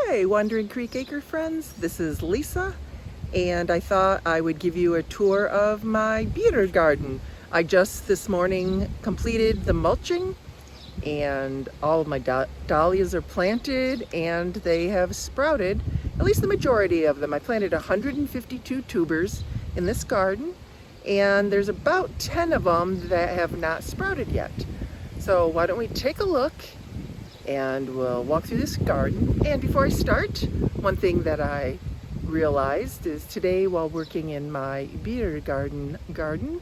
Hey, Wandering Creek Acre friends, this is Lisa, and I thought I would give you a tour of my beer garden. I just this morning completed the mulching, and all of my dahlias are planted and they have sprouted, at least the majority of them. I planted 152 tubers in this garden, and there's about 10 of them that have not sprouted yet. So why don't we take a look and we'll walk through this garden. And before I start, one thing that I realized is today while working in my Biergarten Garden,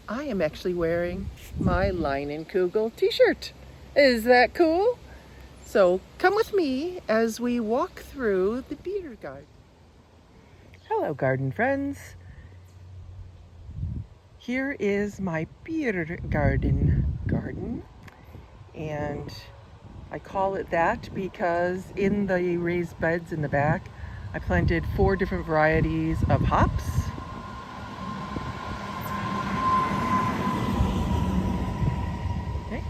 I am actually wearing my Leinenkugel t-shirt. Is that cool? So come with me as we walk through the Biergarten. Hello garden friends. Here is my Biergarten garden, and I call it that because in the raised beds in the back, I planted 4 different varieties of hops. Okay.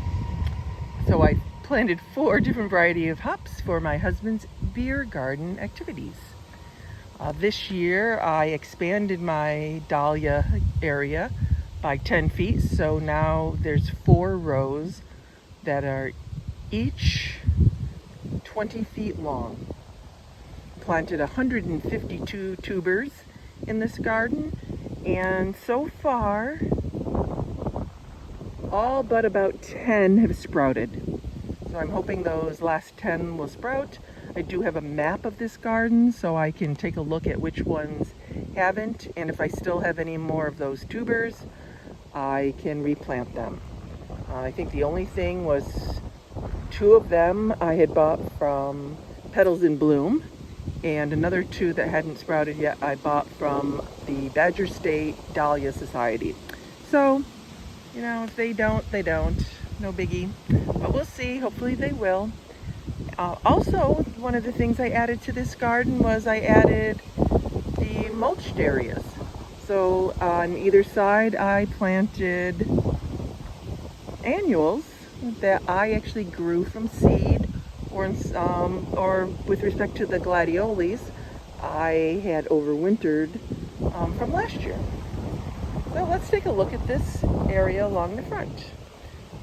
So I planted 4 different varieties of hops for my husband's beer garden activities. This year I expanded my dahlia area by 10 feet, so now there's 4 rows that are each 20 feet long. Planted 152 tubers in this garden, and so far all but about 10 have sprouted. So I'm hoping those last 10 will sprout. I do have a map of this garden so I can take a look at which ones haven't, and if I still have any more of those tubers, I can replant them. I think the only thing was 2 of them I had bought from Petals in Bloom, and another 2 that hadn't sprouted yet I bought from the Badger State Dahlia Society. So, you know, if they don't, they don't. No biggie. But we'll see. Hopefully they will. Also, one of the things I added to this garden was I added the mulched areas. So on either side I planted annuals that I actually grew from seed, or with respect to the gladioles, I had overwintered from last year. So let's take a look at this area along the front.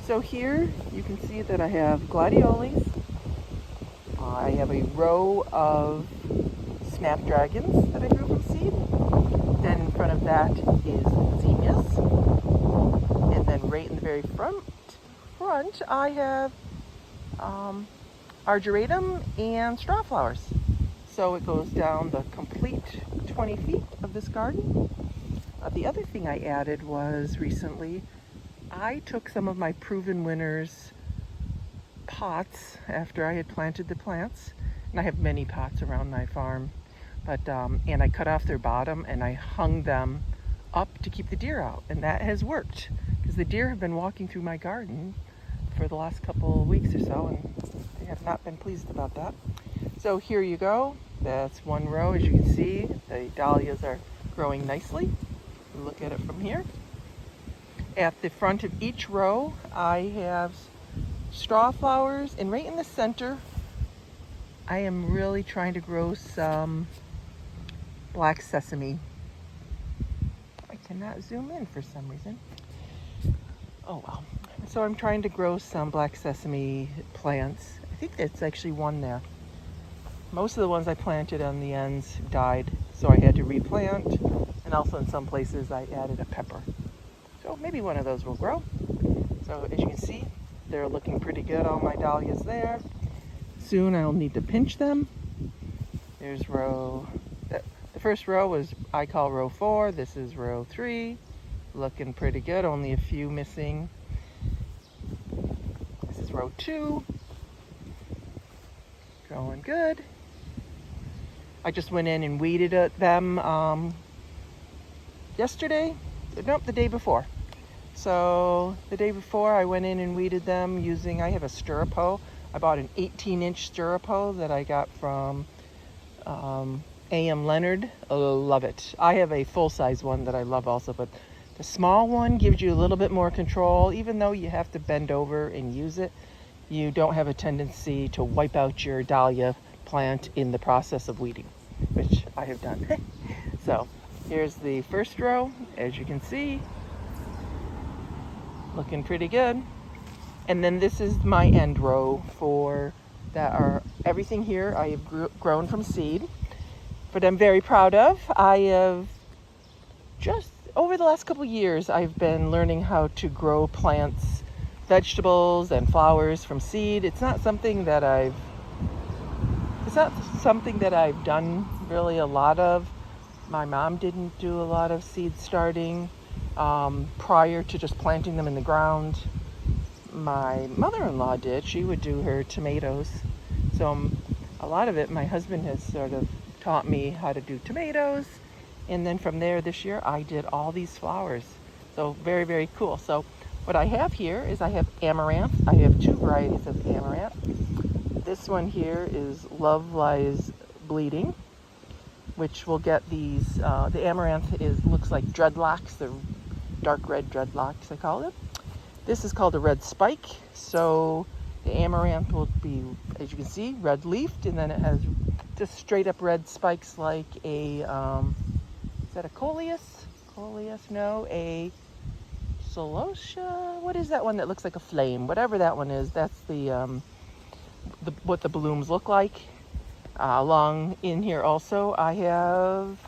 So here you can see that I have gladioles. I have a row of snapdragons that I grew from seed. Then in front of that is zinnias. And then right in the very front I have argyratum and straw flowers. So it goes down the complete 20 feet of this garden. The other thing I added was recently I took some of my Proven Winners pots after I had planted the plants, and I have many pots around my farm, but and I cut off their bottom and I hung them up to keep the deer out, and that has worked because the deer have been walking through my garden for the last couple of weeks or so, and they have not been pleased about that. So here you go. That's one row. As you can see, the dahlias are growing nicely. Look at it from here. At the front of each row, I have straw flowers, and right in the center, I am really trying to grow some black sesame. I cannot zoom in for some reason. Oh well. So I'm trying to grow some black sesame plants. I think that's actually one there. Most of the ones I planted on the ends died, so I had to replant, and also in some places I added a pepper. So maybe one of those will grow. So as you can see, they're looking pretty good, all my dahlias there. Soon I'll need to pinch them. There's the first row was, I call row 4. This is row 3. Looking pretty good, only a few missing. This is row 2. Growing good. I just went in and weeded them yesterday. Nope, the day before. So the day before I went in and weeded them using, I have a stirrup hoe. I bought an 18-inch stirrup hoe that I got from A.M. Leonard. Love it. I have a full-size one that I love also, but the small one gives you a little bit more control. Even though you have to bend over and use it, you don't have a tendency to wipe out your dahlia plant in the process of weeding, which I have done. So here's the first row, as you can see, looking pretty good. And then this is my end row for that are everything here I have grown from seed, but I'm very proud of. I have just over the last couple years, I've been learning how to grow plants, vegetables and flowers from seed. It's not something that I've done really a lot of. My mom didn't do a lot of seed starting prior to just planting them in the ground. My mother-in-law did. She would do her tomatoes. So a lot of it, my husband has sort of taught me how to do tomatoes. And then from there this year, I did all these flowers. So very, very cool. So what I have here is I have amaranth. I have two varieties of amaranth. This one here is Love Lies Bleeding, which will get these, the amaranth looks like dreadlocks, the dark red dreadlocks, I call it. This is called a red spike. So the amaranth will be, as you can see, red leafed, and then it has just straight up red spikes like a, is that a coleus? Coleus, no, a celosia? What is that one that looks like a flame? Whatever that one is, that's what the blooms look like. Along in here also, I have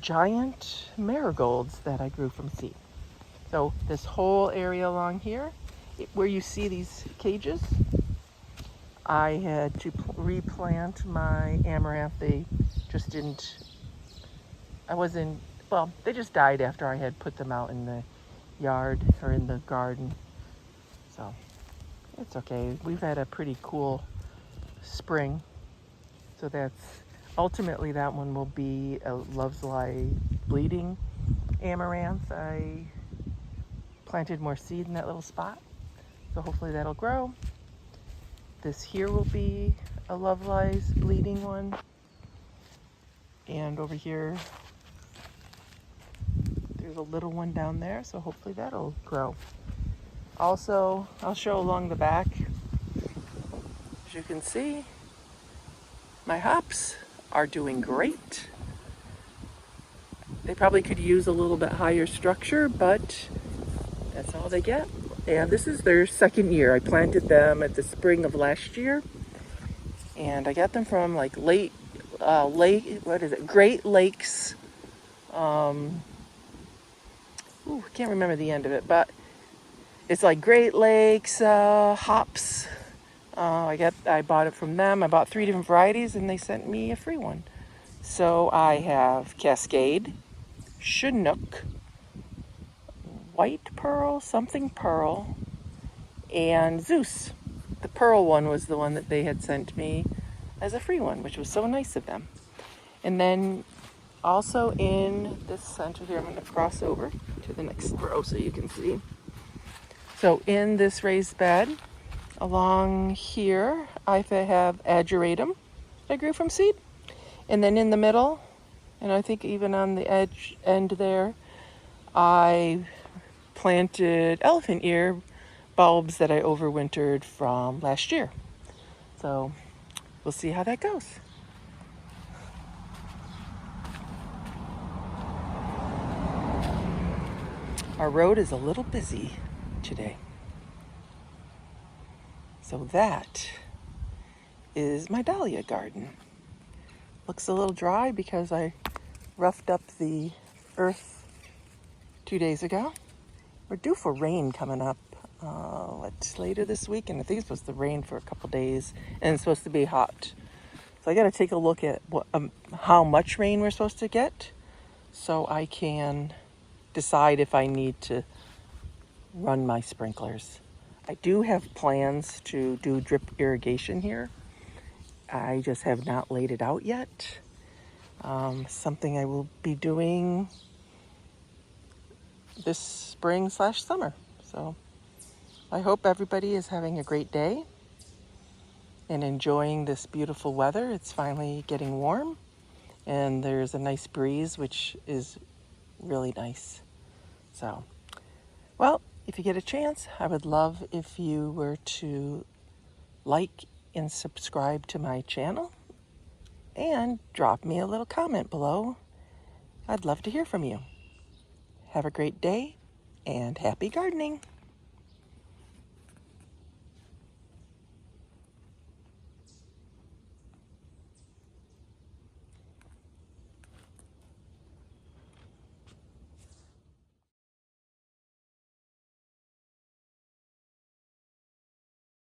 giant marigolds that I grew from seed. So this whole area along here, where you see these cages, I had to replant my amaranth. They just didn't, they just died after I had put them out in the yard or in the garden. So it's okay. We've had a pretty cool spring. So that's, ultimately that one will be a Love's Lie Bleeding amaranth. I planted more seed in that little spot. So hopefully that'll grow. This here will be a Love Lies Bleeding one. And over here, there's a little one down there, so hopefully that'll grow. Also, I'll show along the back. As you can see, my hops are doing great. They probably could use a little bit higher structure, but that's all they get. And this is their second year. I planted them at the spring of last year, and I got them from like Great Lakes. I can't remember the end of it, but it's like Great Lakes hops. I bought it from them. I bought 3 different varieties, and they sent me a free one. So I have Cascade, Chinook, White Pearl, something Pearl, and Zeus. The Pearl one was the one that they had sent me as a free one, which was so nice of them. And then also in this center here, I'm going to cross over to the next row so you can see. So in this raised bed, along here, I have ageratum that I grew from seed. And then in the middle, and I think even on the end there, I planted elephant ear bulbs that I overwintered from last year. So we'll see how that goes. Our road is a little busy today. So that is my dahlia garden. Looks a little dry because I roughed up the earth 2 days ago. We're due for rain coming up later this week, and I think it's supposed to rain for a couple days, and it's supposed to be hot. So I got to take a look at how much rain we're supposed to get, so I can decide if I need to run my sprinklers. I do have plans to do drip irrigation here. I just have not laid it out yet. Something I will be doing this spring/summer. So I hope everybody is having a great day and enjoying this beautiful weather. It's finally getting warm, and there's a nice breeze, which is really nice. So, well, if you get a chance, I would love if you were to like and subscribe to my channel, and drop me a little comment below. I'd love to hear from you. Have a great day and happy gardening.